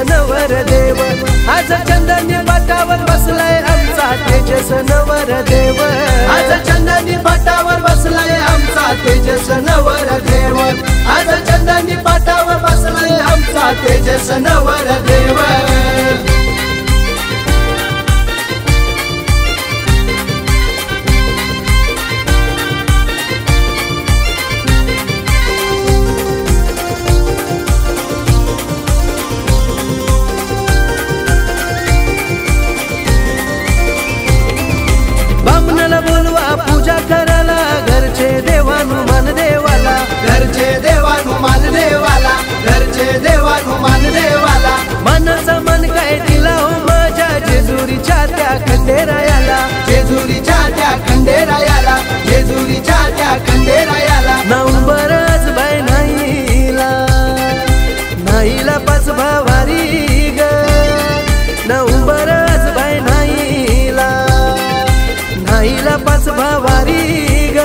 नवर देव। आज चंदनी पाटावर बसलाय आमचा तेजस नवर देव। आज चंदनी पाटावर बसलाय आमचा तेजस नवर देव। आज चंदनी पाटावर बसलाय आमचा तेजस नवर देव। बोलवा पूजा कराला घरचे देवानु मान देवाला। घरचे देवानु मान देवाला। घरचे देवानु मान देवाला। मनाचा मन काय दिला हो माझ्या जेजुरीच्या त्या खंडेरायाला। जेजुरीच्या त्या खंडेरायाला। जेजुरीच्या त्या खंडेरायाला। नंबर आज बाय नाहीला नाहीला पाच भावारी ग। नंबर आज बाय नाहीला नाहीला पाच भावारी ग।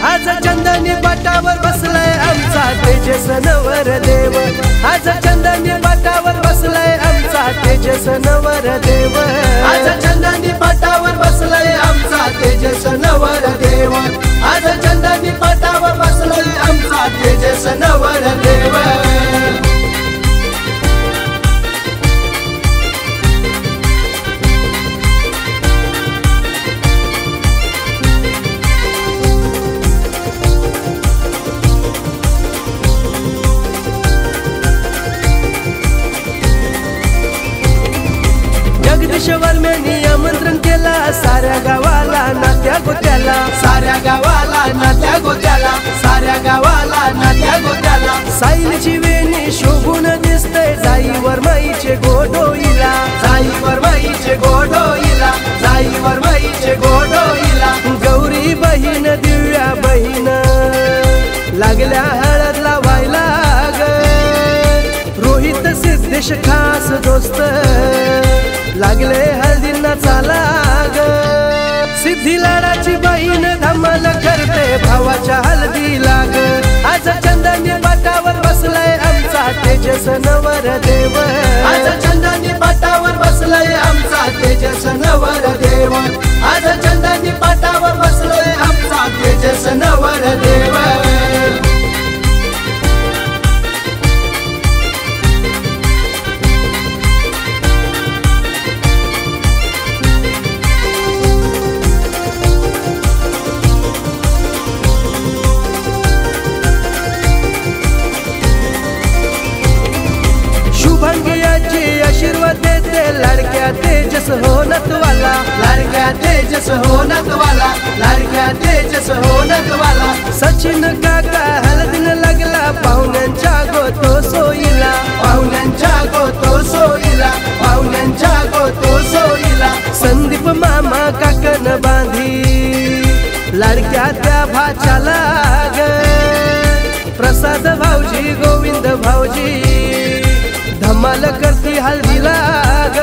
आज चंदनी पाटावर बसलाय आमचा तेजस नवर देव। आज चंदनी पाटावर बसलाय आमचा तेजस नवर देव। आज चंदनी पाटावर बसलाय आमचा तेजस नवर देव। आज चंदनी पाटावर बसलाय आमचा तेजस नवर देव। जगदीश्वर मेनी आमंत्रण केला साऱ्या गावाला नात्या गोत्याला। साऱ्या गावाला नात्या गोत्याला। साऱ्या गावाला नात्या गोत्याला। साईलची वेणी शोभून दिसते जाईवर माईचे गोडोईला। जाईवर माईचे गोडोईला। जाईवर माईचे गोडोईला। गौरी बहीण दिव्या बहीण लागल्या हळद लावायला ग। रोहित सिद्धेश खास दोस्त लागले हळदींना चाला ग। सिद्धी लाडाची बहीण धमाल करते भावाच्या हळदी लाग। आज चंदनी पाटावर बसलाय आमचा तेजस नवर देव। आज चंदनी पाटावर बसलाय आमचा तेजस नवर देव। आज चंदनी पाटावर बसलाय आमचा तेजस नवर देव। शुभांगियाची आशीर्वाद देते लाडक्या तेजस होनतवाला। लाडक्या तेजस होनतवाला। लाडक्या तेजस होनतवाला। सचिन काका हळदीन लागला पाहुण्यांच्या गोतो सोईला। पाहुण्यांच्या गोतो सोईला। पाहुण्यांच्या गोतो सोईला। संदीप मामा काकन बांधी लाडक्या त्या भाच्याला ग। प्रसाद भाऊजी गोविंद भाऊजी धमाल करती हल्दीला ग।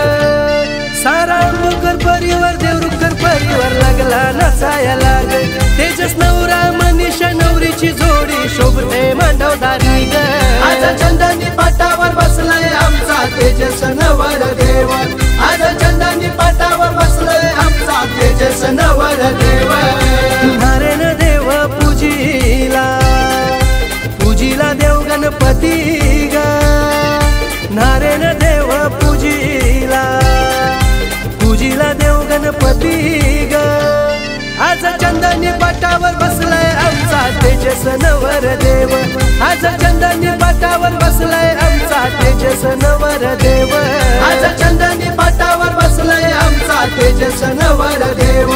सारा मुकर परिवार देवरुकर परिवार लागला नचायला ग। तेजस नवरा मनीषा नवरीची जोडी शोभते मांडवदारी ग। आज चंदनी पाटावर बसलाय आमचा तेजस नवर देव। आज चंदनी पाटावर बसलाय आमचा तेजस नवर देव। नारायण देव पूजीला पूजीला देव गणपती ग। नारायण देव पूजीला पूजीला देव गणपती ग। आज चंदनी पाटावर बसलाय आमचा तेजस नवर देव। आज चंदनी पाटावर बसलाय आमचा तेजस नवर देव। आज चंदनी पाटावर बसलाय आमचा तेजस नवर देव।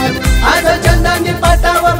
आज चंदनी पाटावर